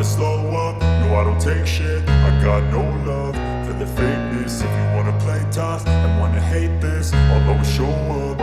slow up, no I don't take shit. I got no love for the fakeness. If you wanna play tough and wanna hate this, I'll always show up.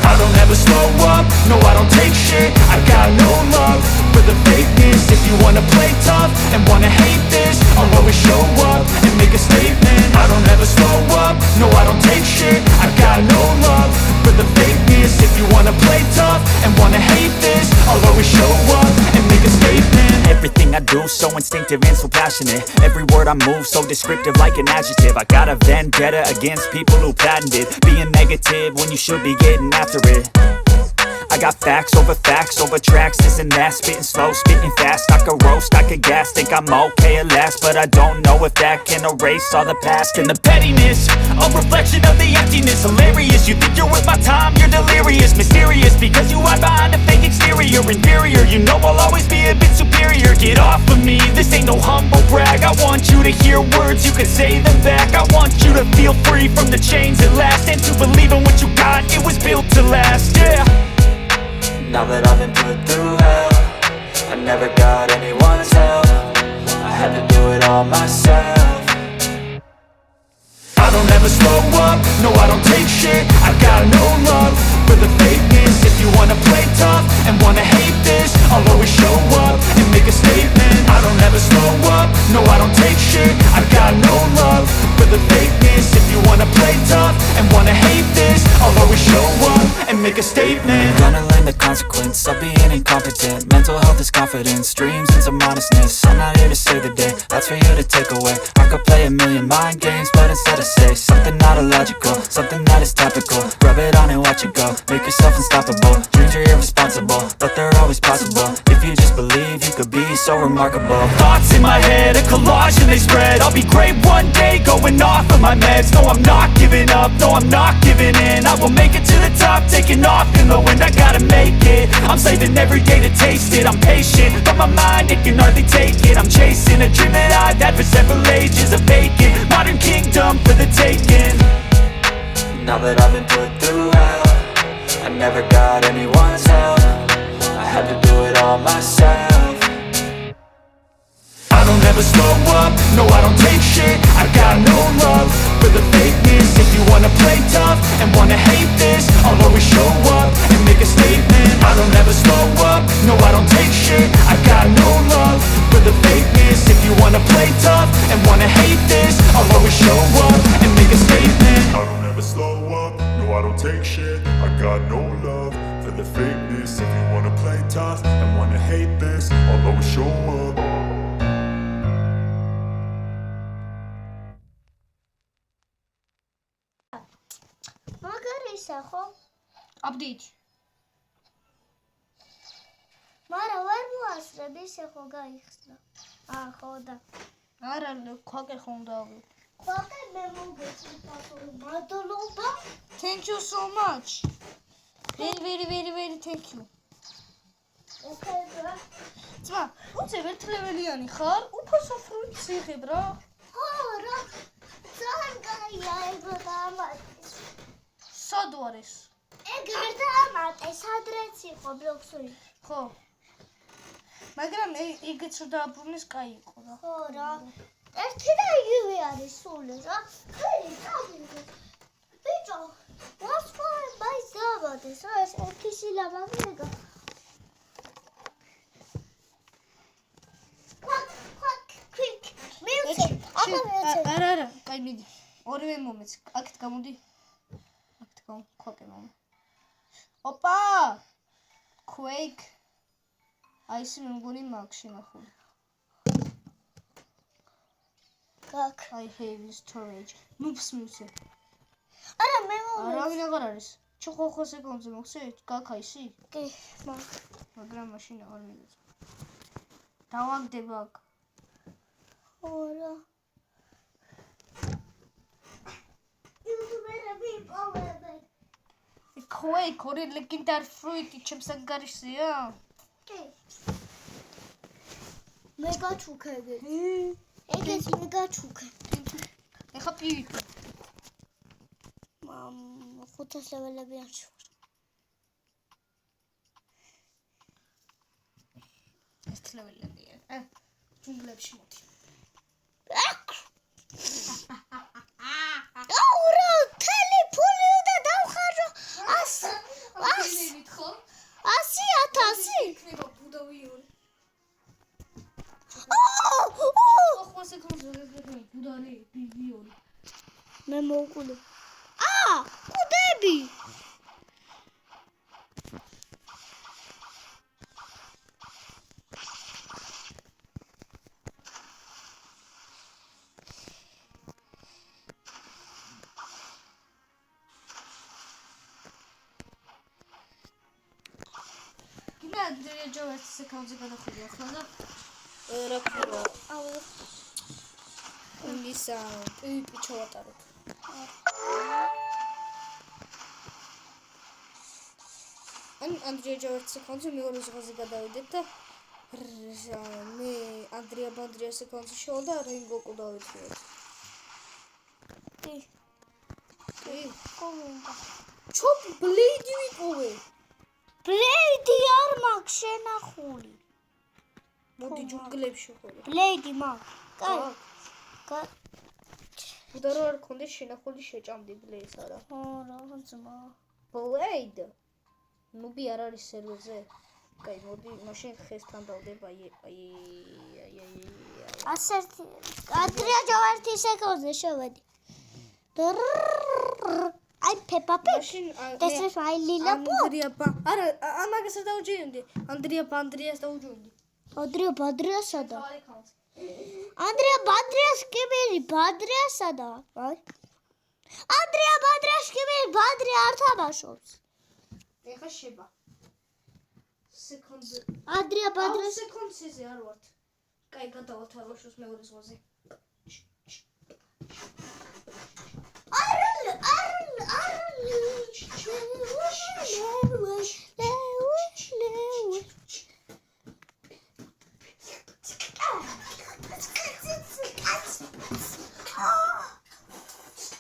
I don't ever slow up, no I don't take shit. I got no love for the fakeness. If you wanna play tough and wanna hate this, I'll always show up and make a statement. I don't ever slow up, no I don't take shit. I got no love for the fakeness. If you wanna play tough and wanna hate this, I'll always show up and make a statement. Everything I do so instinctive and so passionate. Every word I move so descriptive like an adjective. I got a vendetta against people who patented being negative when you should be getting after it. I got facts over tracks, this and that. Spitting slow, spitting fast. I could roast, I could gas. Think I'm okay at last, but I don't know if that can erase all the past. And the pettiness, a reflection of the emptiness. Hilarious, you think you're worth my time, you're delirious. Mysterious, because you hide behind a fake exterior. Inferior, you know I'll always be a bit superior. Get off of me, this ain't no humble brag. I want you to hear words, you can say them back. I want you to feel free from the chains at last, and to believe in what you got, it was built to last, yeah. Now that I've been put through hell, I never got anyone's help. I had to do it all myself. I don't ever slow up, no I don't take shit. I got no love for the fakeness. If you wanna play tough and wanna hate this, I'll always show up and make a statement. I don't ever slow up, no I don't take shit. I got no love for the fakeness. If you wanna play tough and wanna hate this, I'll always show up and make a statement. Gonna learn the consequence of being incompetent. Mental health is confidence, dreams and some honestness. I'm not here to save the day, that's for you to take away. I could play a million mind games, but instead I say something not illogical, something that is topical. Rub it on and watch it go, make yourself unstoppable. Dreams are irresponsible, but they're always possible. If you just believe, you could be so remarkable. Thoughts in my head, a collage and they spread. I'll be great one day, going off of my meds. No, I'm not giving up, no, I'm not giving in. I will make it to the top, taking off in the wind. I gotta make it, I'm saving every day to taste it. I'm patient, but my mind, it can hardly take it. I'm chasing a dream that I've had for several ages. A vacant, modern kingdom for the taking. Now that I've been put through hell, I never got anyone's help. I had to do it all myself. I don't ever slow up, no I don't take shit. I got no love for the fakeness. If you wanna play tough and wanna hate this, I'll always show up and make a statement. I don't ever slow up, no I don't take shit. I got no love for the fakeness. If you wanna play tough and wanna hate this, I'll always show up and make a statement. I don't ever slow up, no I don't take shit. I got no love for the fakeness. If you wanna play tough and wanna hate this, I'll always show up. მაგარისა ხო? აპდეიტი. მარა ვერ მოასწრებ, ისე ხო გაიხსნა. ხო და. არა, ქვაკე ხომ დავი. ქვაკე მე მოგეწყვეტ, მადლობა. Thank you so much. Very thank you. Okay, bro. ძმა, უცებ ერთლეველიანი ხარ? უფასო ფრუიტს იღებ რა. ხო რა. ძალიან კაია ეგრე დამატეს. სად ვარ ეს? ეგრე დამატეს, ადრეც იყო ბლოქსური. ხო. მაგრამ ეგეც რო დააბრუნეს, კაი იყო რა. ხო რა. ერთი და იგივე არის სული რა. ხელი წავიდე. ბიჭო, ვასწავლე ბაის დამატეს რა, ეს ერთი სილაბა მეგა. quick. მიუწე. არა, კაი მიდი. ორივე მომეც. აქეთ გამოდი. აქეთ ქვაკე მომე. ოპა! Quake. აი ეს მე მგონი მაგ შენახული. Как? I have storage. Noops მიუწე. არა მე მომეც. არავინ აღარ არის. ჩხოხო სეკუნდზე მოხსენე, გაქა ისი? კი, მაგრამ მაშინ აღარ მიგეწ. დავაგდება აქ. Ora. YouTuber-ები პოვებენ. Quake, ორი ლეგენდარი ფრუიტი ჩემს ანგარიშზეა? კი. მე გაჩუქებდი. ეგეც მე გაჩუქე. ეხა PvP. 500 ლეველები არ შევარ. ეს ეთლებელია. ჯუნგლებში მოდი. აურა, თელეფონი უნდა დავხარო 100 ხო? 100,000. იქნება ბუდავიური. აუ! ხო, სეკუნდზე ბუდარი, ბიბიონი. მე მოვკვდე. კუდები. Andrea Jones sekądze go dochodzi, prawda? Robiła. Lisa, piczała tarok. Andrea Jones sekądze mi rozważy gadałeś, to my Andrea sekądze shoda Ringo gadałeś. Ty. Chop blade ვიყოვე. Blade არ მაქვს შენახული. მოდი ჯუნგლებში ხოლმე. Blade მაქვს. კაი. უდარო არ ქონდეს შენახული შეჭამდი ბლეიდს არა. რა ძმა. Blade. ნუბი არ არის სერვერზე. კაი, მოდი მაშინ ხესთან დავდება. აი. ასერთი. Andrea Jones sekონდზე შევედი. Ai Peppa Pig. Das ist mein lila Pop. არა, ამაგას დავჯერდი. Andreas დავჯერდი. Andrea sada. Andrea skibiri Badria sada. Ai. Andrea skibiri Badria არ თამაშობს. ეხა შევა. სეკუნდზე. Andrea სეკუნდზე არ ვართ. კაი, გადავათვალოს მეორე ზღვაზე.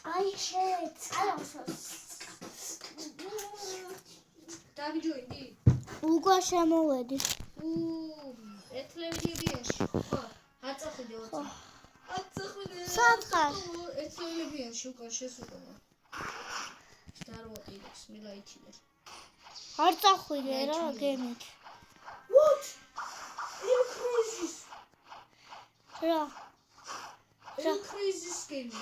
I hate. I also. დავიჯოინდი. უკვე შემოვედი. ეთლებიენში. ხო, აწახვიდე ოცა. აწახვიდე. სათხარ. ეთლებიენში უკან შესულიყო. Starvotix, milaichile. არ წახვიდე რა გემით. What? Increases. რა? Increases game.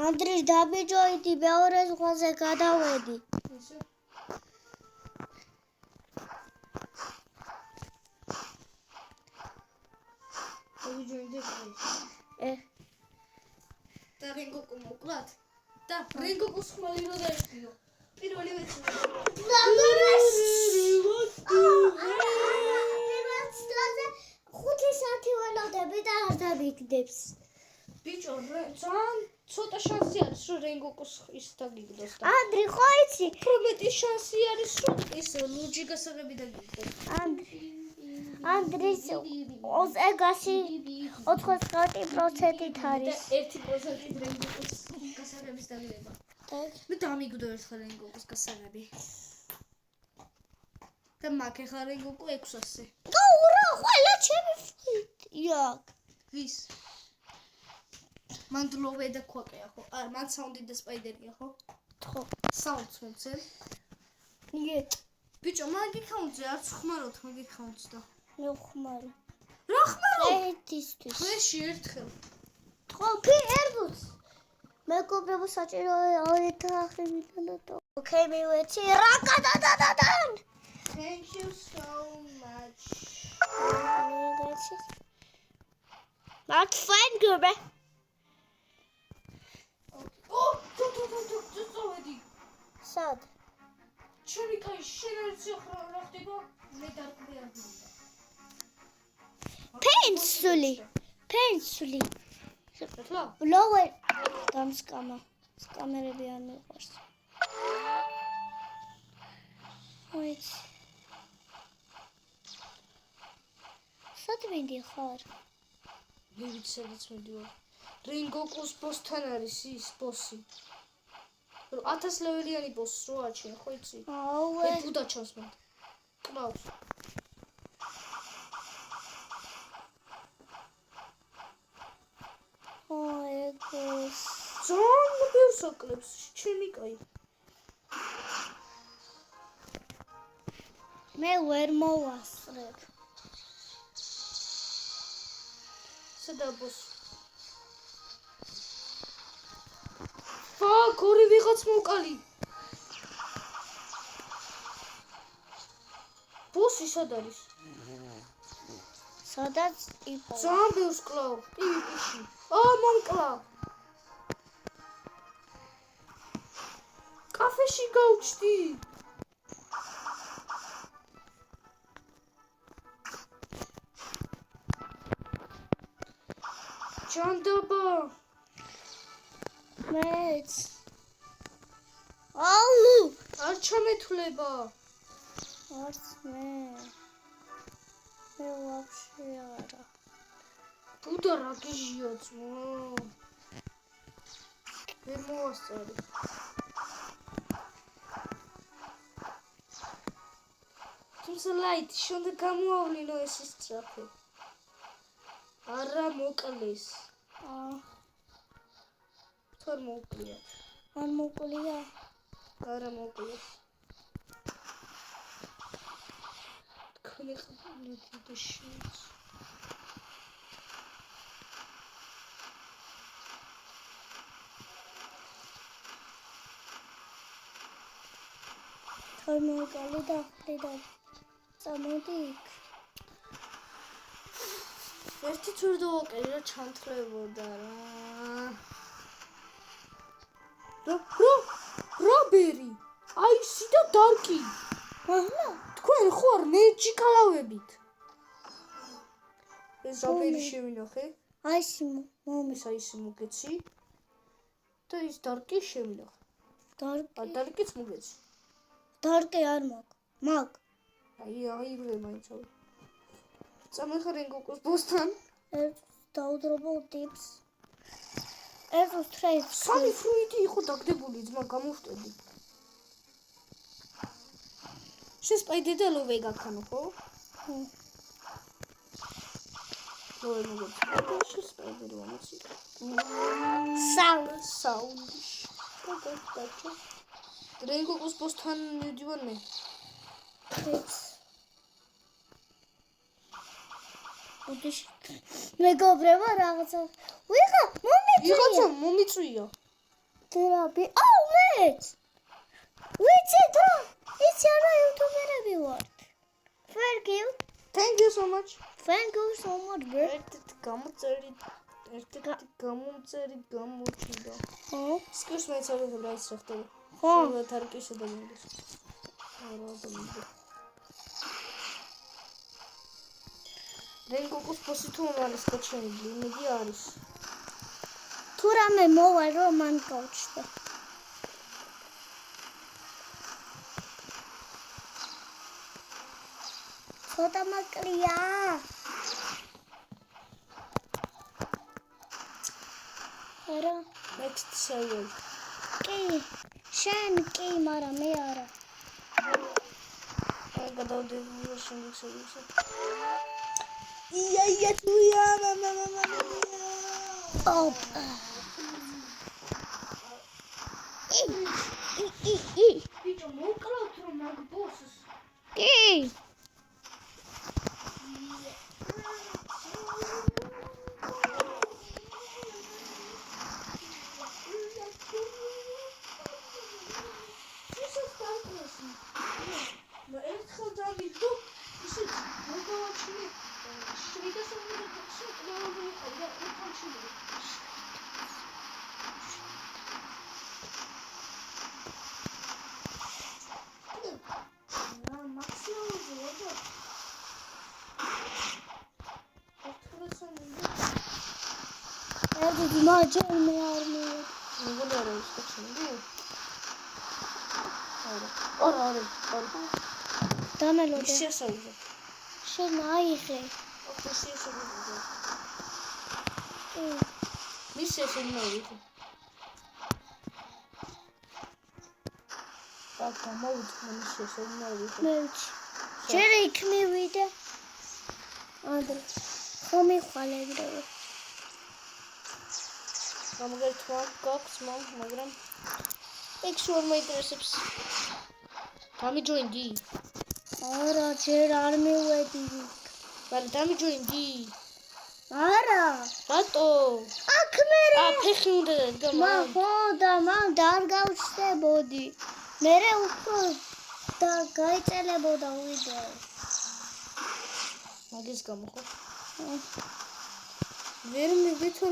Andris dabijოიდი მეორე ზღვაზე გადავედი. ისე. დავიჯოინდი. და რენგოკო მოკლათ. და რენგოკოს ხმალი რო დაეშტიო. პირველი ვეცი. ხუთი საათი ველოდები და არ დავიგდებს. ბიჭო, ძალიან ცოტა შანსი არის რომ რენგოკოს ის დაგიგდოს და ანდრი ხო იცი? პრომეტი შანსი არის რომ ის ლუჯი გასაღები დაგიგდოს. ანდრის ეგაში 99%-ით არის. და 1%-ით რენგოკოს გასაღების დაგება. მე დამიგდო ერთხელ რენგოკოს გასაღები. და მაგ ეხლა რენგოკო 600-ზე. რა ყველა ჩემი ფიტია. ვის? მან დლოვე და ქვაკეა ხო? არა, მან საუნდი და სპაიდერია ხო? ხო. საუნდს მომცემ. იე. ბიჭო, მაგ აკაუნტზე არც ხმარობთ მაგ აკაუნტს და. მე ხმარი. რა ხმარო? ერთისთვის. ხეში ერთხელ. ხო, ფერბუს. მეგობრებო საჭიროა ოეთახიდან და. Okay, მე ვეცი რა გადადადან. Thank you so much. That's fine, girl. წოვედი. სად? ჩემი კაი შენერცი ხო რა ხდება? მე დარკვე არ გინდა. Pencil. ეხლა Lower. დამსკამა. სკამერები არ მიყვარს. Wait. Satvindy ხარ? ვივით სადაც მიდივარ. რინგოკუს ბოსთან არის ის ბოსი. 1000 ლეველიანი ბოსს რო აჩენ, ხო იცი? აუე. ბუდა ჩანს მან. კლავს. ეგოს. ზომ ბევრს აკლებს, ჩემი კაი. მე ვერ მოვასწრებ. სადა ბოს? ფაკ, ორი ვიღაც მოკალი. ბოსი სად არის? სადაც იპოვა. ძალიან ბევრს კლავ, პივიპიში. მომკლა. კაფეში გავჩდი. ჯანდაბა. მეც. აუ! არ ჩამეთვლება. არც მე. მე ვაფშე არა. ბუდა რა გიჟია ძმო. ვერ მოვასწარი. თუმცა ლაითი შონდა გამოავლინო ეს ისწრაფე. არა მოკლეს. თორ მოკლია. არ მოკლია. არა მოკლეს. თქვენი ყბილები და შიც. თორ მოკალი და ხდიდა. წამოდი იქ. ერთი თურ დავაკერი რა ჩანთლებოდა რა. რობერი. აისი და დარკი. აჰა. თქვენ ხო არ ნეჯი კალავებით. ეს რობერი შევინახე. აისი მომის. ეს აისი მოგეცი. და ის დარკი შევინახე. დარკი. დარკიც მოგეცი. დარკი არ მაგ. აი ვე მაინცავ. წამეხარ რინგოკუს ბოსთან. ეს დაუდრობო ტიპს. ეს უსტრაიც. სამი ფრუიტი იყო დაგდებული ძმა გამოვშტები. შესპაიდე და ლოვე გაქანო ხო? ხო. ლოვე მოგეცი. შესპაიდე რა მოცი. საუნდი. გადაჭო. რინგოკუს ბოსთან მივდივარ მე. ეს ოდეში მეგობრებო რაღაცა ვიღა ვიღაცა მომიწვია. დრაბი აუ მეც ვიცი და იცი არა იუთუბერები ვართ. Thank you so much. bro. ერთ გამომწერი გამოჩნდა. ხო? სკურს მეცავე რა ის ხდება. ხო. თარკიშა და მოგდეს. არა დამიდე. რენგოკუს ბოსი თუ არის გაჩენილი, იმედი არის. თუ რამე მოვა რომ მან გავჩნდა. ცოტა მაკლია. არა. Next server. კი. შენ კი, მაგრამ მე არა. აი გადავდები შემდეგ server-ზე. ია თუია მამა. ოპ. ბიჭო მოკლავთ რომ მაგ ბოსს. კი. მაჯერმე არ მე. მეგონა რა ის გაჩენდი? არა. დამელოდე. შეასრულე. შენ აიღე. ოკ, შეასრულე. კი. მის შეასრულე. აკა მოვიწყო მის შეასრულე. მე ვიცი. ჯერ იქ მივიდე. ადრე. ხომ მიხვალებდები. გამოგერთვა გაქვს მაგრამ ეგ შორ მაინტერესებს. დამიჯოინდი. არა, ჯერ არ მივედი. მაგრამ დამიჯოინდი. არა. რატო? აქ მე ფეხი უნდა მა ხო და მან არ გავჩნდებოდი. მე უფრო და გაიწელებოდა ვიდეო. მაგის გამო ხო? ვერ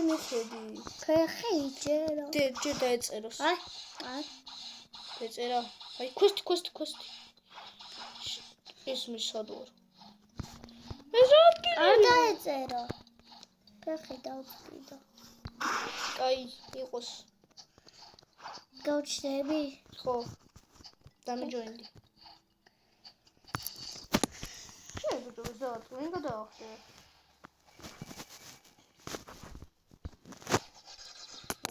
მიხედი. ფეხი ჯერო. ჯერ დაეწეროს. აი. ეწერა. აი კვესტი. ეს მისადوار. ეს რატო? არ დაეწერა. ფეხი დავწვიდა. კაი, იყოს. გავჩნდები? ხო. დამიჯოინდი. შეიძლება დავაწყო, ვინ გადაახტე?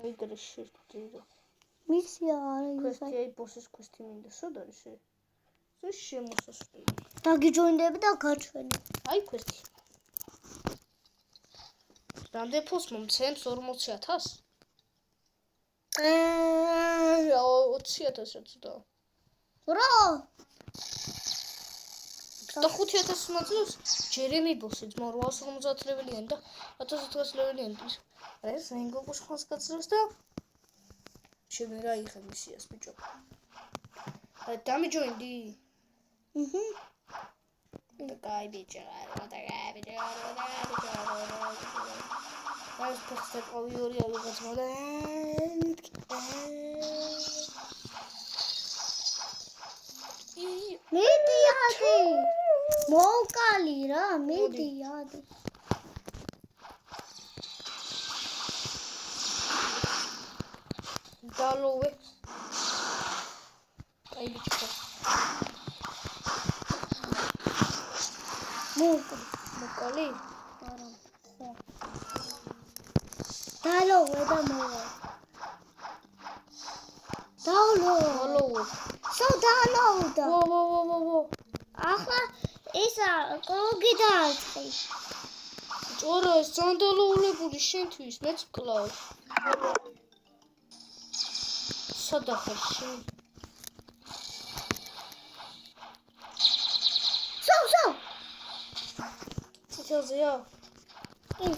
აი დრეშერტირო. მისია არა კვესტი აი ბოსის კვესტი მინდა, სად არის ეს? ეს შემოსასწრები. დაგიჯოინდები და გაჩვენი. აი კვესტი. რამდენ ფულს მომცემს 40,000? 20,000 ცოტა. რა? 25,000 მაძლევს ჯერემი ბოსი ძმა 850 ლეველიანი და 1400 ლეველიანი. ეს რენგოკოს ხანს გაძლევს და შემე რა იხე მისიას ბიჭო. აი დამიჯოინდი. და კაი ბიჭო. აი ფეხზე ყავი ორი ავიღაც მოდა. მიდიადი. მოვკალი რა, მიდიადი. დალოვე. აი ბიჭო. მოკალი? არა. ხო. დალოვე და მოვა. დალოვე. დალოვდა. ვო. ახლა ისა კოგი დააწყი. ჭორა ეს სანდალოულებული შენთვის მეც კლავ. სადახარში. სო. ციცელზეა? კი.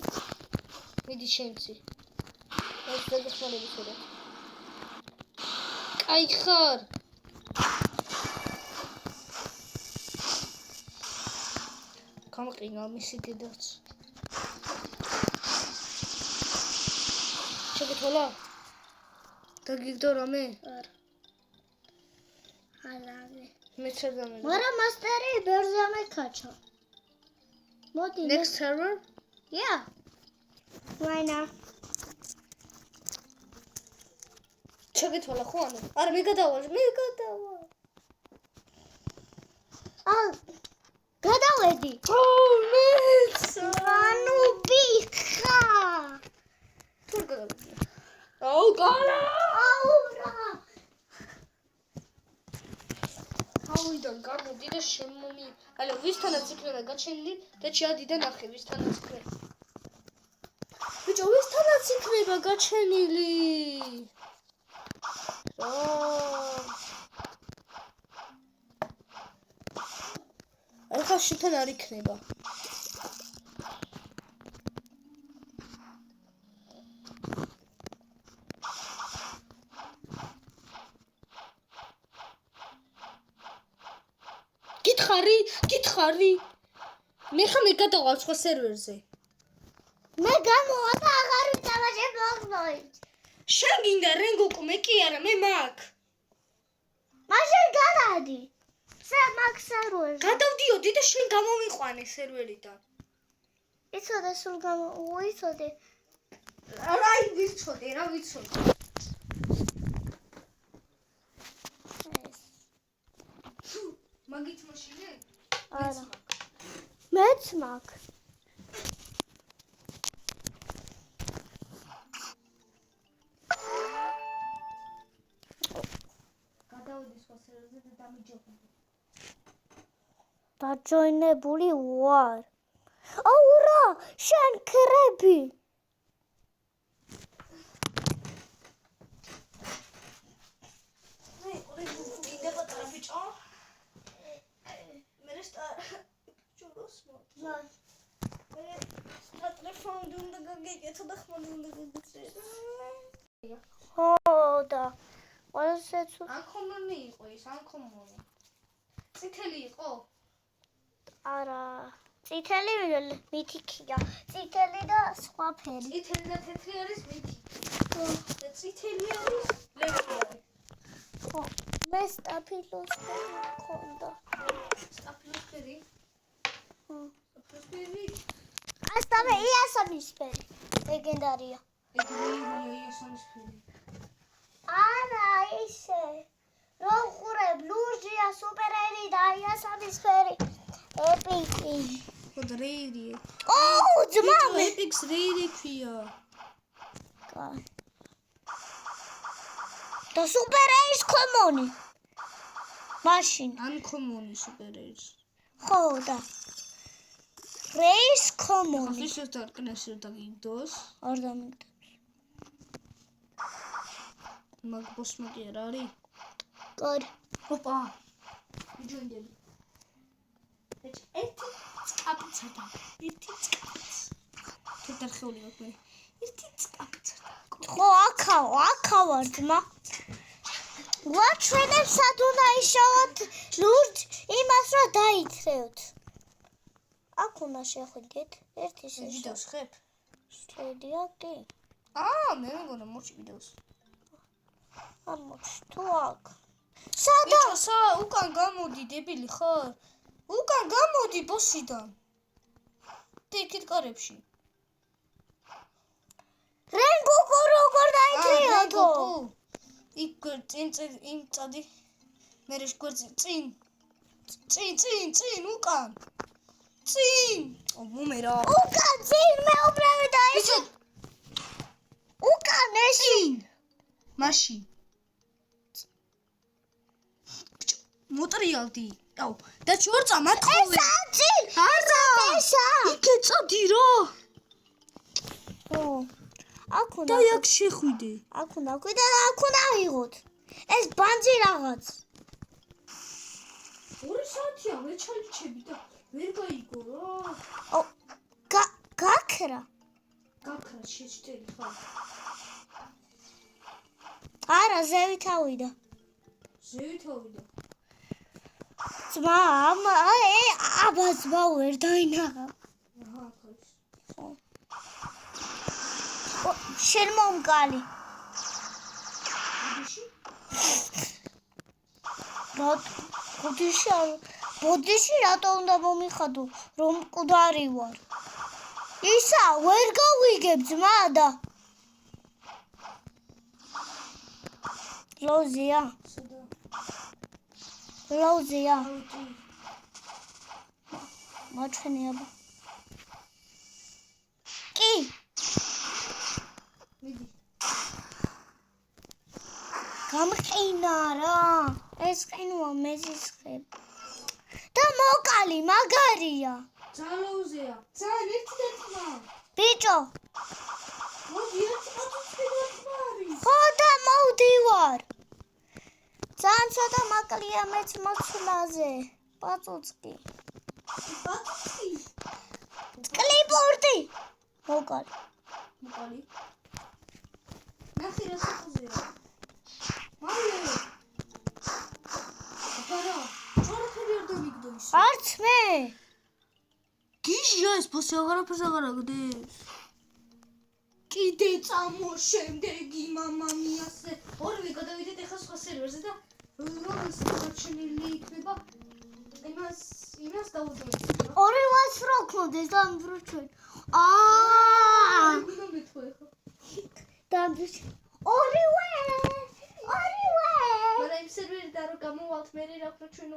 მიდი შენცი. ეს დაგეხმარები ხოდა. კაი ხარ. გამყინა მისი დედაც. შეგეთვალა? დაგიგდო რამე? არა. ალავე. მეც არ დამედა. მაგრამ მასტერი ბერზე მეკაჩა. მოდი. Next server? Yeah. Why not? შეგეთვალა ხო ანუ? არა მე გადავალ. გადავედი. მეც. ანუ ბიხა. თუ გადავედი. აუ გალა. აურა. თავიდან გამოდი და შემომი. ალო ვისთანაც იქნება გაჩენილი და ჩადი და ნახე ვისთანაც იქნება. ბიჭო ვისთანაც იქნება გაჩენილი. ახლა შენთან არ იქნება. გითხარი. მე ხომ გადავალ სხვა სერვერზე. მე გამოვა და აღარ ვიტავაჟე მოგმოით. შენ გინდა რენგოკო მე კი არა მე მაგ. მაშინ გადადი. მაქსარუე. გადავდიოდი და შენ გამომიყვანე სერვერიდან. იცოდე სულ იცოდე. რა ვიცოდე. მაგით მაშინე? არა. მეც მაქვს. გადავედი სხვა სერვერზე და დამიჯობდი. დაჯოინებული ვარ. აუ რა, შენ ქრები. მინდა პატარა ბიჭო. მე ჯუროს მოთ. მე ტელეფონი უნდა გაგეკეთო და ხმალი უნდა გაგეცეს. ხო და ყველასეც ანკომონი იყო ის, ანკომონი. წითელი იყო? არა. წითელი მითიქია. წითელი და სხვა ფერი. წითელი და თეთრი არის მითი. და წითელი არის ლევი. ხო, მე სტაფილოსფერი მქონდა. სტაფილოსფერი? ხო. სტაფილოსფერი? ასტავე იასამისფერი. ლეგენდარია. ეგრეა იასამისფერი. არა, ისე. რო ხურებ ლურჯია სუპერერი და იასამისფერი. ეპიკი. ხო და რეიდია. ოუ, ძმა მე. ეპიქს რეიდი ქვია. კაი. და სუპერერის კომონი. მაშინ. ანკომონი სუპერერის. ხო და რეის კომონი. ის დარკნეს დაგიდოს. არ დამიგდებს. მაგ ბოსმა კი არ არის? კაი. ოპა. მიჯონდები. ერთი წკაპიცადა. ერთი წკაპიც. თეთრხეული ვარ მე. ერთი წკაპიცადა. ხო, აქა ვარ ძმა. ვაჩვენებს სად უნდა ისავოთ ლურჯ იმას რომ დაითრევთ. აქ უნდა შეხვიდეთ ერთი ვიდეოს ხებ? შედია კი. მე მეგონა მოჭი ვიდეოს. ამოჩ თუ აქ. სადა? ბიჭო, უკან გამოდი, დებილი ხარ? უკან გამოდი ბოსიდან. ტიკით კარებში. რენგუკუ როგორ დაითრიოთო? იქ წინ წადი. მე რეშ გვერდზე წინ უკან. წინ. მომერა. უკან წინ მეუბრალე და ეს. უკან ესი. მაშინ. ბიჭო, მოტრიალდი. აუ, და ჩორწა მათხოვე. ესა წინ. არა. ესა. იქე წადი რა. ო. აქ უნდა. და აქ შეხვიდე. აქ უნდა ყვიდა და აქ უნდა აიღოთ. ეს ბანძი რაღაც. 2 საათია მე ჩაიჩები და ვერ გაიგო რა. ო, გაქრა. გაქრა შეჭდელი ხარ. არა, ზევით ავიდა. ზევით ავიდა. ძმა, აბა ძმა ვერ დაინაღა. აჰა, ხაის. შენ მომკალი. ბოდიში რატო უნდა მომიხადო, რომ მკვდარი ვარ. ისა, ვერ გავიგებ ძმა და. ლოზია. სადა? ლოზია. ავიტი. მაჩვენიაბა. კი. მიდი. გამყინა რა. ეს ყინვა მეზისხებ. და მოკალი მაგარია. ძალაუზეა. ძალიან ერთდერთმა. ბიჭო, მოდი ერთდერთმა არის. ხო და მოვდივარ. ძალიან ცოტა მაკლია მეც მოცლაზე. პაწუწკი. ბატონი. კლიპორდი. მოკალი. მოკალი. ნახე რა საკუზეა. მალე. აბარა. ჩორხები არ დამიგდო ის. არც მე. გიჟია ეს ბოსი აღარაფერს აღარ აგდებს. კიდე წამო შემდეგი მამამიასე. ორივე გადავიდეთ ახლა სხვა სერვერზე და რომელიც გაჩენილი იქნება იმას დაუძვენთ. ორი ვას რო ქონდეს და ამბრუჩვენ. გინდა მეთქვა ახლა. დამბრუჩ. ორივე. მაგრამ იმ სერვერიდან რო გამოვალთ მე რა ვქნა ჩვენ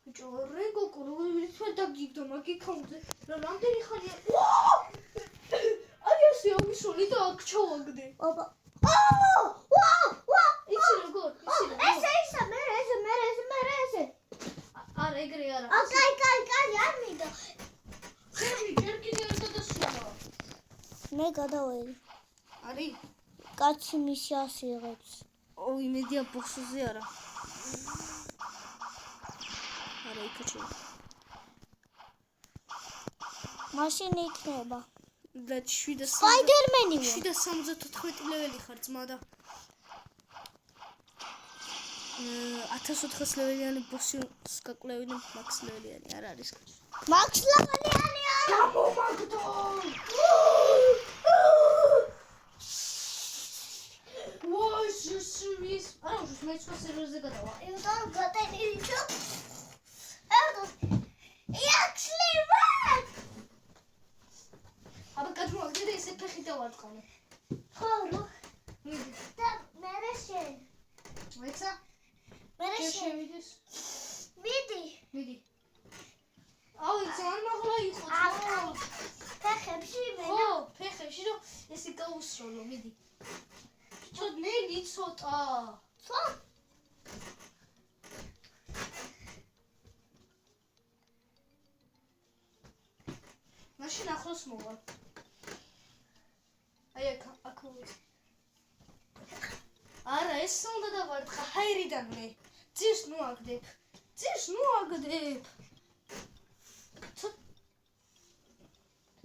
ბიჭო, რეგო კურვით დაგიგდო მაგი კონზე. რა რამდენი ხანია? აი ასე ამისული და აქ ჩავაგდე. აბა. ვა! იცი როგორ? ესე მე. არა, ეგრე არა. კაი, არ მინდა. ჩემი ჯერ კიდე არ გადასულა. მე გადავედი. არის? კაცი მისი ასე იღებს. ო, იმედია ბოქსზე არა. არა, იქაჩი. მაშინ იქნება. და 7 სპაიდერმენი ვარ. 774 ლეველი ხარ ძმა და 1400 ლეველიანი ბოსი გაკვლევინე მაქს ლეველიანი არ არის. მაქს ლეველიანი არა. გამომაგდო! ვაი, შეშვის. არა, მე სხვა სერვერზე გადავა. იუდან გადაიდიჩო. Actually what? აბა გადმოვაგდე და ესე ფეხი დავარტყამე. ხო, რო. მიდი. და მე შენ. ვეცა? მე შენ. შევიდეს. მიდი. აუ, ძალიან მაღლა იყო. ფეხებში მე. ხო, ფეხებში რომ ესე გაუსროლო, მიდი. ნელი ცოტა. ხო? მაშინ ახლოს მოვა. აი აქ მოვიდა. არა, ეს უნდა დავარტყა ჰაერიდან მე. ძირს ნუ აგდებ.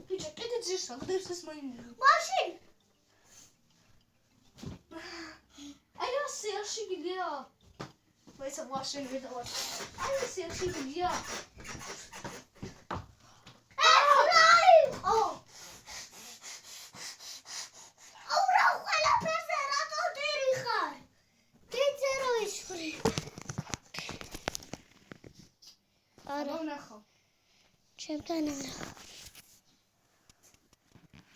ბიჭო, კიდე ძირს აგდებს ეს მაინდა. მაშინ. აი ასე არ შეგიძლია. ვაიცა ვაშენ ვერ დავარ. აი ასე არ შეგიძლია. ჩემთან არა.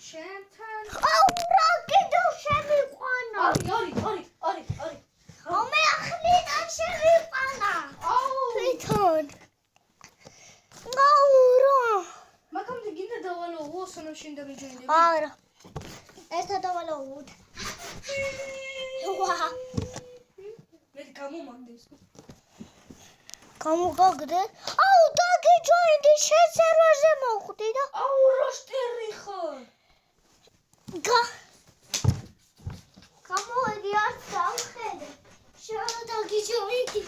ჩემთან. აუ, რა კიდევ შემიყვანა. არის. მე ახლიდან შემიყვანა. აუ. თვითონ. აუ, რა. მაგამდე გინდა დავალო ოსონა შენ და მიჯოინდები. არა. ერთად დავალოვოთ. ვა. მე გამომაგდეს. გამოგაგდე? აუ, დაგიჯოინდი შენ სერვერზე მოხვდი და აუ, როსტერი ხარ. გამოვედი არ დავხედე. შენ დაგიჯოინდი.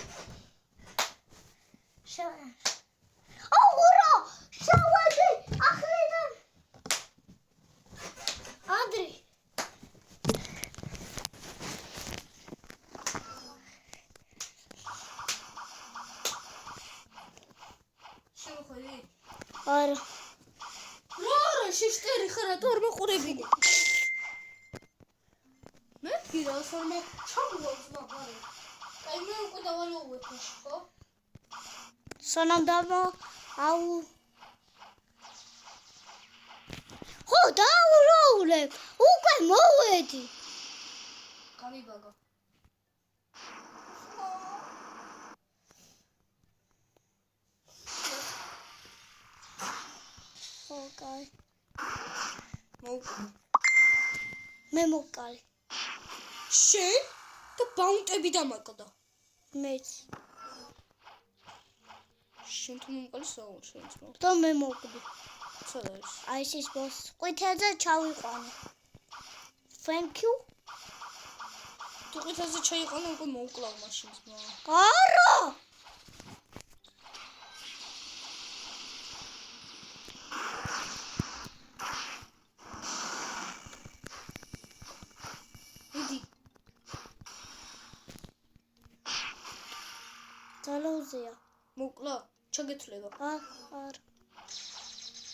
აუ, რა! შევედი ახლიდან. ანდრი. შემოხვედი? არა. რა, შეშტერი ხარ, რატო არ მოყურებინე? მე ფირავს არ ჩამოვავს მაგარი. აი მე უკვე დავალოვებ მაშინ, ხო? სანამ აუ. ხო, დაუროულებ. უკვე მოვედი. გამიბაგა. ოკაი. მოვკალი. მე მოვკალი. შენ და ბაუნტები დამაკდა. მეც. შენ თუ მომკალი საუბარ შენს მო. და მე მოვკდი. სად არის? აი ეს ბოს. ყვითელზე ჩავიყვანე. Thank you. თუ ყვითელზე ჩაიყვანე უკვე მოვკლავ მაშინს მო. არა! იდი. ძალაუზია. მოვკლა, ჩაგეთვლება. არა.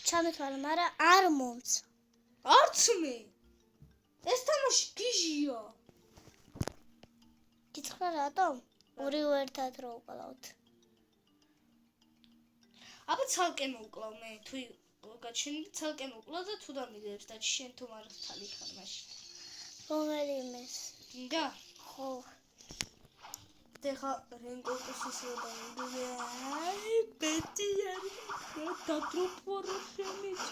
ჩამეთვალე, მაგრამ არ მომცა. არც მე. ეს თამაში გიჟია. გითხრა რატომ? ორივე ერთად რო უყლავთ. აბა ცალკე მოვკლავ მე, თუ გაჩენდი ცალკე მოვკლავ და თუ დამიდებს და შენ თუ მართალი ხარ მაშინ. რომელიმეს? გინდა? ხო. ეხა რენკოკოს ისე ბეტიანი დადროპორა შემიჭ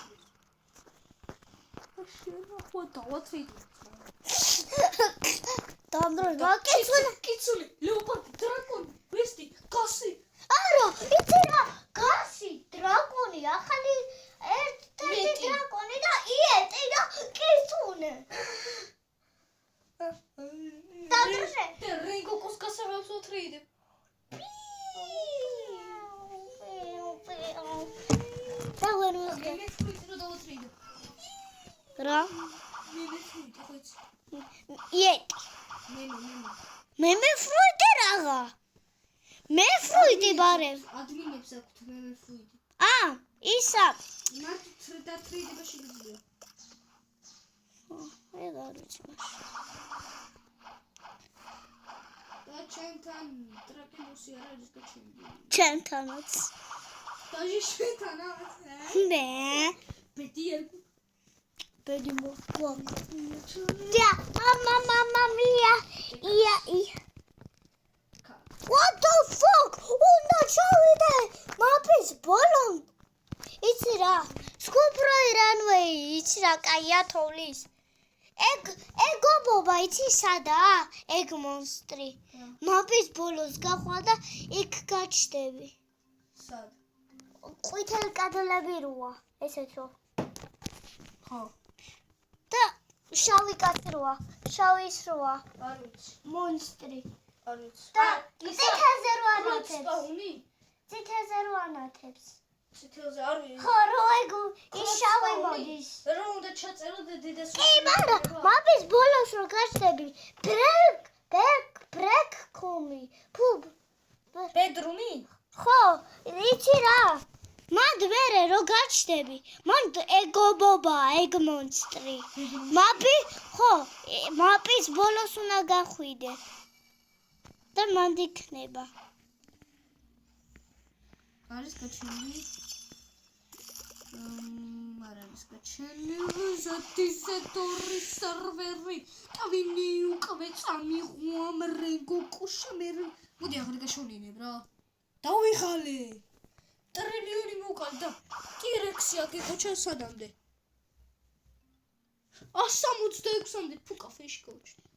ახლა დავათრიდი დამდროება კიცული ლეოპარდი დრაკონი ვესტი გასი არა იცი რა გასი დრაკონი ახალი ერთ-ერთი დრაკონი და იეტი და კიცუნე დადროშე რენკოკოს გასაღებს ვათრიდი და ვერ მიხდე მე ფუიტი რო დავათრიდი რა მე ფუიტი ხო იცი იეტი მე მე ფრუიტი რაღა მე ფრუიტი ბარებ ადმინებს აქვთ მე ფუიტი ისა მათ დათრიდება შეიძლება ეგ არ ვიცი და ჩემთან ტრაკინოსი არ არის გაჩენილი ჩემთანაც დაჟე შეთანაც ნე ბედიანი ბედი მოვა და მამა მია ია What the fuck? უნდა ჩავიდე მაპის ბოლომ იცი რა სკუპროი რანვეი იცი რა კაია თოვლის ეგობობა იცი სადაა ეგ მონსტრი მაპის ბოლოს გახვდა და იქ გაჩდები სად ყვითელი კადრები როა ესეც რო ხო და შავი კაცი როა შავი ის როა არ ვიცი მონსტრი არ ვიცი და ცითელზე რო ანათებს სპაუნი ცითელზე რო ანათებს ცითელზე არ ვიცი ხო რო ეგ ის შავი მოდის რა უნდა ჩაწერო და დედას კი მაგრამ მაპის ბოლოს რო გაჩდები ბრეკ კომი ფუბ ბედრუმი ხო იცი რა მანდ მერე რო გაჩდები მანდ ეგობობა ეგ მონსტრი მაპის ბოლოს უნდა გახვიდე და მანდ იქნება არის გაჩენილი არ არის გაჩენილი ზატიზატორი სერვერი ტავინი უკავე წამიღუამ რენგოკო შემერ მოდი აღარ გაშონინებ რა დავიხალე ტრილიონი მოვკალ და ტირექსი აკეთო ჩვენ სადამდე 166-მდე ფუკა ფეში გავჩნდა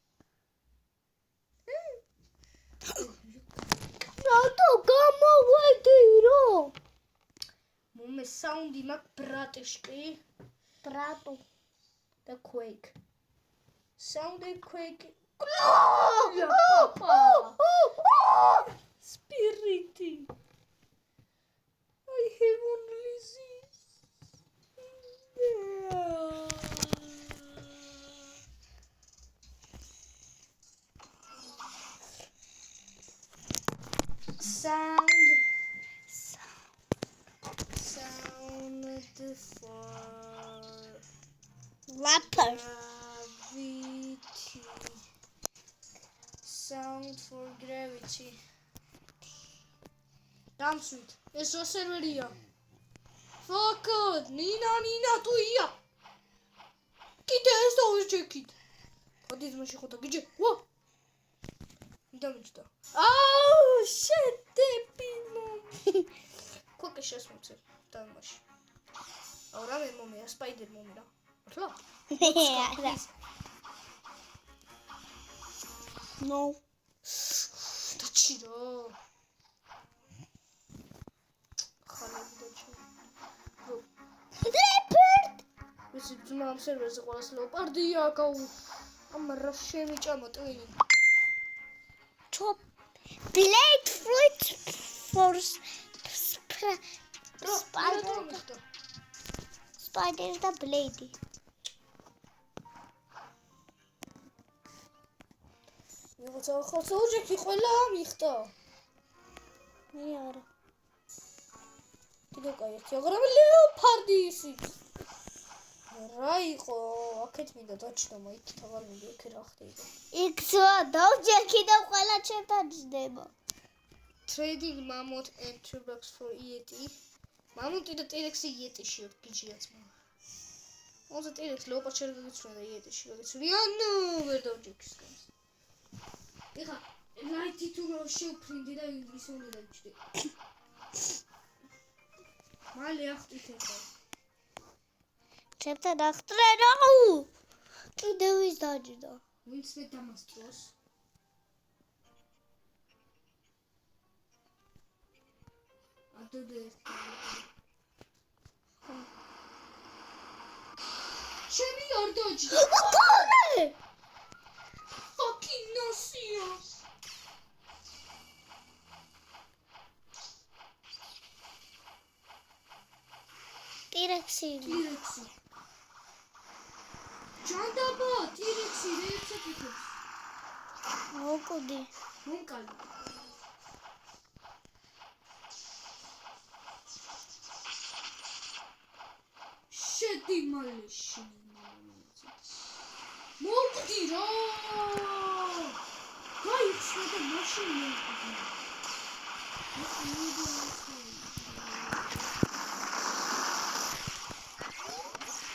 რატო გამოვედი რო მომე საუნდი მაგ ბრატიშკი ბრატო და quake საუნდი quake spiriti I have only this sound for rapper gravity sound for gravity დამსვით ეს რა სერვერია fuck ნინა ტუია კიდე ეს დავიჩეკით მოდი ძმაში ხო და გიჯე ვა დამიჯდა შეტეპინო კოკე შესმოცე დამაში აურა მე მომია სპაიდერ მომი რა ხო no დაჩირო ხალები დაჩირო leopard ვიცი ძმა ამ სერვერზე ყველას ლეოპარდია გაუ ამ რა შემიჭამა ტვინი chop blade fruit for spider და blade მიღოცა ახალ ოჯახი ყველა მიხტა მე არა კიდევ კაი ერთი აღარა ლეოპარდი ისიც რა იყო აქეთ მინდა დაჩნო იქ თავარ მინდა იქ რა ხდება იქ ზოა დავჯექი და ყველა ჩემთან ჯდება trading mammoth and T-Rex for Yeti mammoth და T-Rex Yeti-ში გიჯიაც მო ოზა T-Rex ლეოპარდ შეგეცვლა და Yeti-ში გაგეცვლი ანუ ვერ დავჯექს ეხა ლაითი თუ შევფრინდი და ის უნდა დაიჭდე. მალე ახტით ეხლა. ჩემთან ახტრე რა. კიდევ ის დაჯდა. ვინც მე დამასწროს. ადოდე. ჩემი არ დაჯდა. გოლე! Fucking ნოსია. ტირექსი. ჯანდაბა, ტირექსი რეცეპტი ეკეთებს. მოკუდი. მომკალი. შედი მალეში. მოკდი რა. გაიხსნა და მაშინ მოკდი.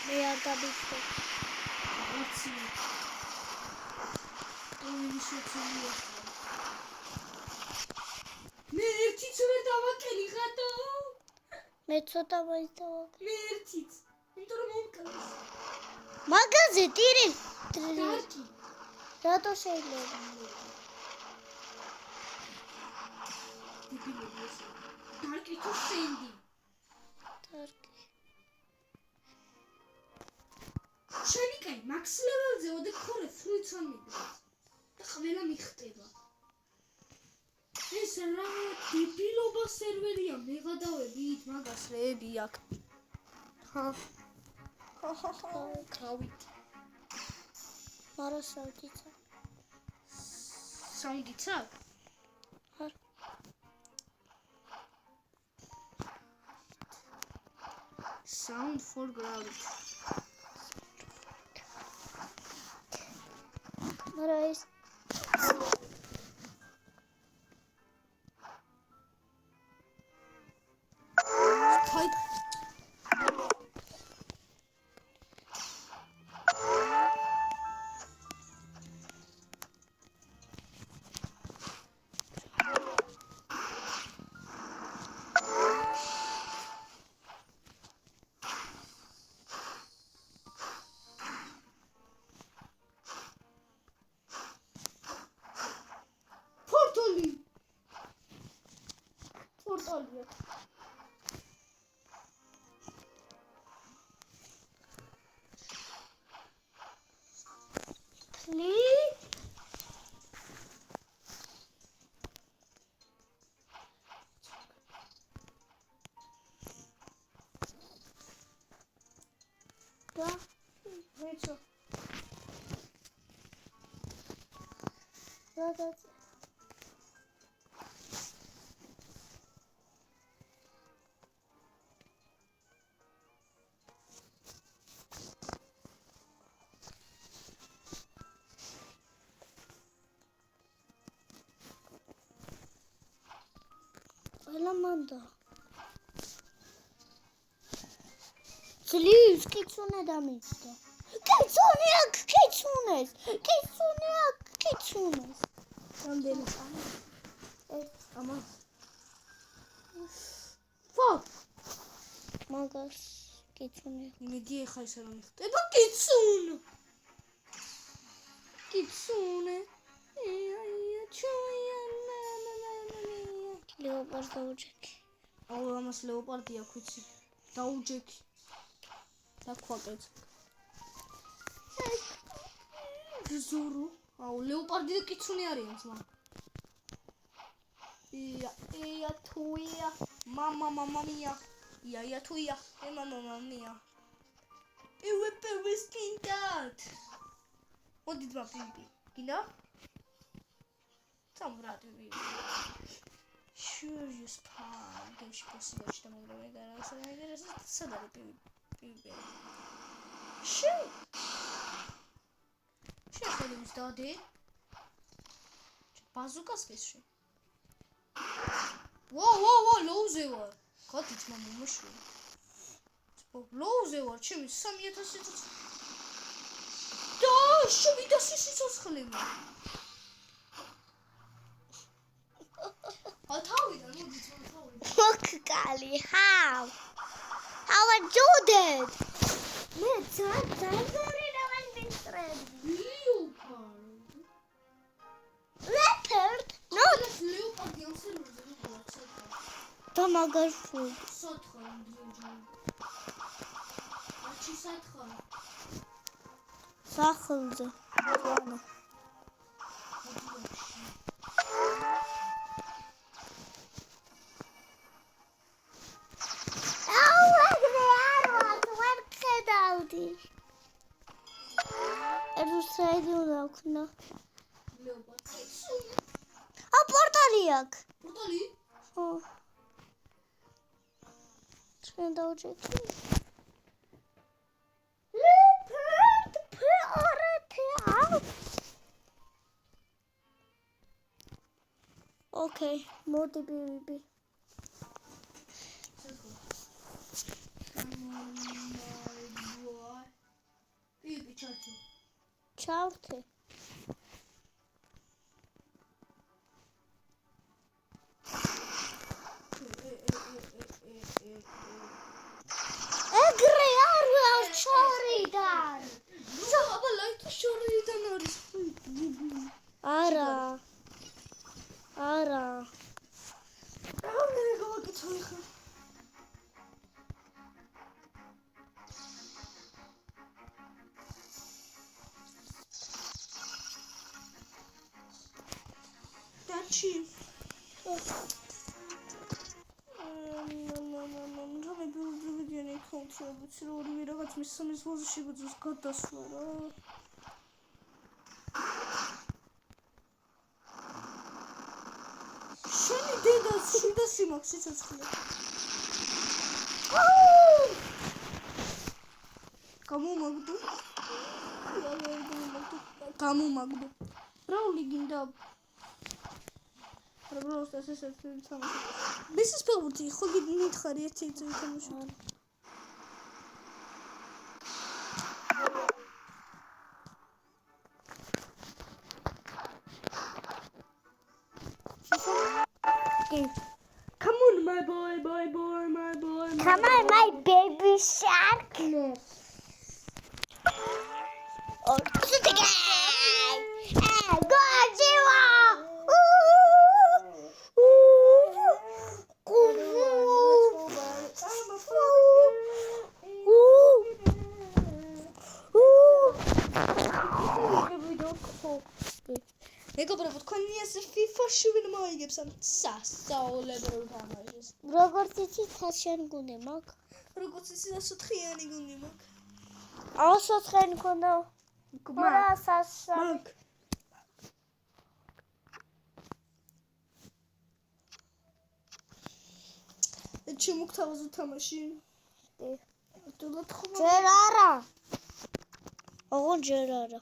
მე არ დაბიჭდი. Აცი. ორი შეცვლია. მე ერთიც ვერ დავაკელი ხატო. მე ცოტა მოიწავა. მე ერთიც. იმიტომ რომ მომკალეს. მაგაზე ტირი. დარკი. რატო შეიძლება? დიპილებს. დარკი თუ სენდი. დარკი. შენი კაი მაქს ლეველზე ოდე ხორე ფრუიტს არ მიგდებს. და ყველა მიხტება. ეს რა დიპილობა სერვერია მე გადავედით მაგას რეები აქ. ხა. კრავით. მარა საუთიცა. საუნდიცა? არ. Sound for gravity. მარა ეს Type. Portal. please Da. Weet je. რადგან ელამანდა ძლივს კიცუნე დამიწყდა კიცუნე აქ კიცუნეს რამდენი? ეს ამას. Fuck. მაგას კიცუნე იმედი ეხა ეს არ მიხტება კიცუნ. კიცუნე. ჩოია ლეოპარდ დაუჯექი აუ ამას ლეოპარდი აქვს ვიცი. დაუჯექი. დაქვაკეთ. ზორო. აუ ლეოპარდი და კიცუნე არიან ძმა. ია თუია. მამა მია. ია თუია. მამა მია. ვეპერს კინდად. მოდი ძმა პიპი. კინდა? სამბრატი ვიდი. Curious part. გემში პოსიბელში და მაგრამ ეგ არა სადარი პიპი. შეხედავს დადი. ბაზუკას გესში. ვო, ლოუზე ვარ. ხათიც მამა მოშვა. ლოუზე ვარ, ჩემი 3000 და შევიდა სიცოცხლე. მოქკალი, how I do that? მე ძალიან დავარ ვისტრები. Leopard? No. ლეოპარდი ამ სერვერზე როგორ და მაგარ ფულ. სათხარ ინდრიჯან. აჩი სათხარ. სახლზე. ვანა. Saído não, não. A portaria. Portaria? Oh. Deixa eu dar o jeito. Okay, mode baby. Ciao te. Ara. Dachi. Kamu magdu. Rauli ginda. Просто сейчас сам. Без спелбути, ходи не тхарете это конечно. Come on, my boy. Come on, my baby shark. Oh, to the guy. Godzilla. მეგობრებო, თქვენი ეს FIFA-ში ვინ მოიგებს ამ სასწაულებრივ თამაშს? როგორც იცი, თაშენ გუნე მაგ. როგორც იცი, 4-იანი გუნდი მაქვს. 4-იანი გუნდა. მარა სასა. მაგ. ჩემოგთავაზო თამაში. დულოთ ხომ? ჯერ არა. ოღონ ჯერ არა.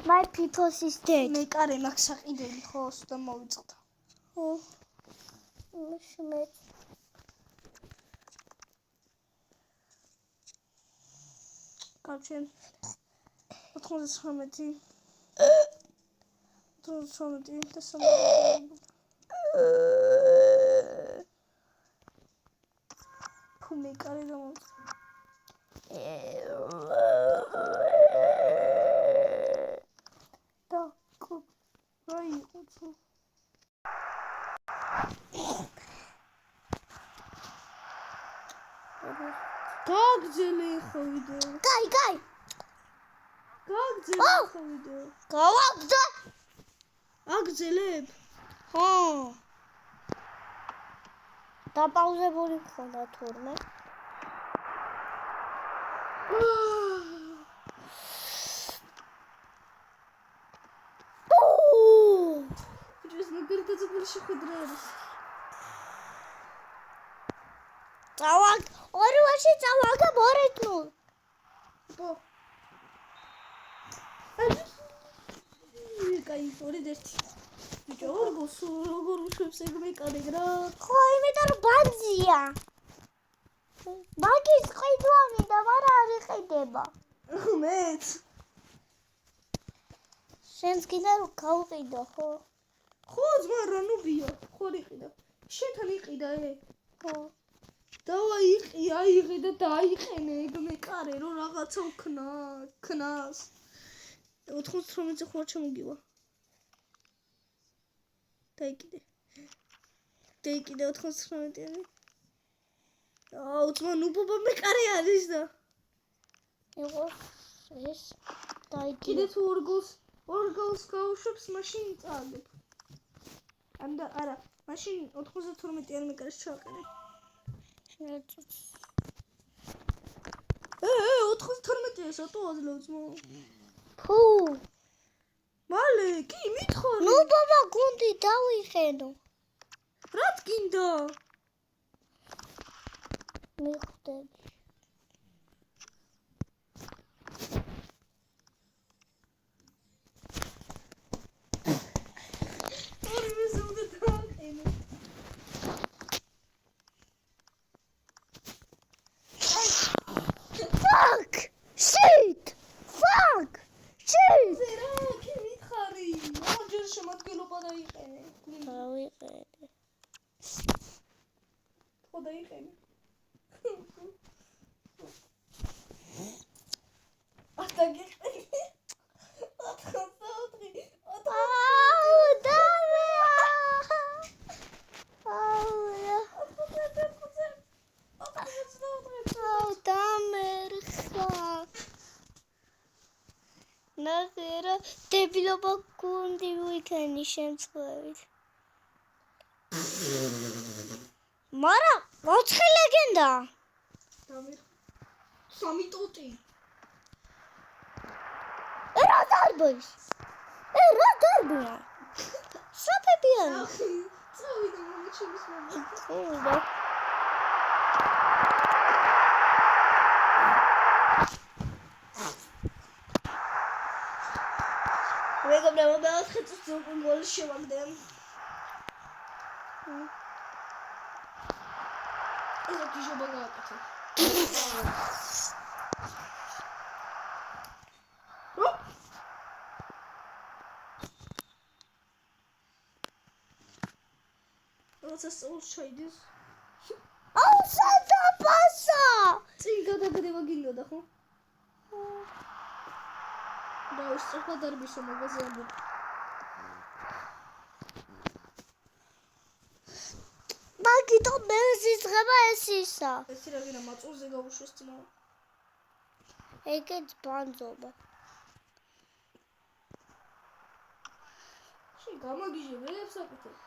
My people is dead. მე კარე მაქვს საყიდელი ხო, სულ მოვიწყდა. Oh. Schmidt. Kaçın. 99. 99 desem. Kumi kare zaman. Da ku. Ray olsun. Как зелень ходит? Гай. Как зелень ходит? Кавакда. Как зелень? Ха. დაპაუზებული ხონდა თურმე. Сейчас мы перед больше ходим. Цавак, ორი ვაში წავაგა მორეთნუ. Бо. Кай, ორი ერთი. ბიჭო, როგორ უშვებს ეგ მეკარე რა? ხო, იმიტომ რომ ბანძია. მაგის ყიდვანი და მარა არ იყიდება. მეც. შენს კიდე რომ გავყიდო, ხო? ხო ძმა რა ნუბია ხო იყიდა შენთან იყიდა ხო აიღე და დაიყენე ეგ მეკარე რომ რაღაცა ქნას 98-ზე ხო არ ჩამოგივა დაიკიდე 99-იანი აუ ძმა ნუბობა მეკარე არის და იყო ეს დაიკიდე კიდე თუ ორ გოლს გაუშვებს მაშინ წააგებ არა მაშინ 92-იანი მეკარეს ჩააყენე 92-ია სატო აძლევ ძმა ფუ მალე კი მითხარი ნუ ბაბა გუნდი დავიყენო რაც გინდა მიხვდები ორივეზე უნდა დააყენე Fuck! Shit! Fuck! Shit! ზერა კი მითხარი ჯერ შემოდგილობა დაიყენე დავიყენე ხო დაიყენე ატაგიყენე 94 აუ დავე აუ დამერხა ნახე დებილობა გუნდი ვიქენი შემწყევით მარა 4 ლეგენდა დამერხა 3 ტოტი რა დარბის რა დარბია საფებიანი წავიდა მომჩების მამა ხუდა მეგობრებო მეოთხე წუთზე უკვე გოლი შევაგდე ეს გიჟობა გააკეთა როცა სწავლს ჩაიდეს აუ სადაფასა წინ გადაგდება გინდოდა ხო და უსწრაფა დარბისო მაგაზე ამბობ მაგიტო მეზის ღება ეს ისა ეს რა გინა მაწურზე გავუშვეს ძმა ეგეც ბანძობა შენ გამაგიჟე ვერებს აკეთებ